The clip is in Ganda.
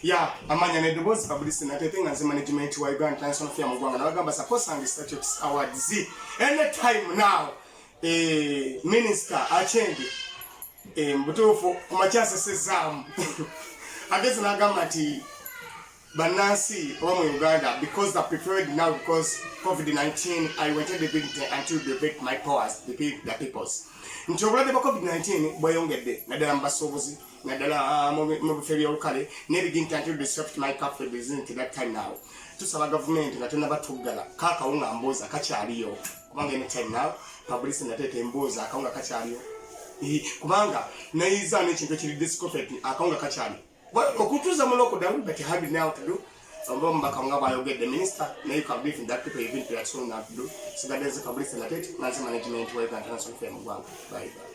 Yeah, amanya ne dobozi publicity na tete nga management wa Uganda International Film Gwanga na bagamba suppose statues awards any time now minister achende mbutufu kumachasa sezamu ageze na gamba ati banasi from Uganda because they preferred now because COVID-19 I wanted the big until they break my powers the peoples nchobula de COVID-19 boyongedde nadala mbasobozi nadala mu bifebi olukale ne begin to disrupt my capital business at that time now tusaba government nga tena batugala kaka unga mboza kakyaliyo kubanga any time now publicity natete mboza akaunga kakyaliyo kubanga naiza n'ekintu kiri discomfort akaunga kakyaliyo okutuza mu lockdown but have it now to do mbaka ngaba yogedde minister na you can believe in that people even to action now to do so that is publicity natete management wa International Film Gwanga bye.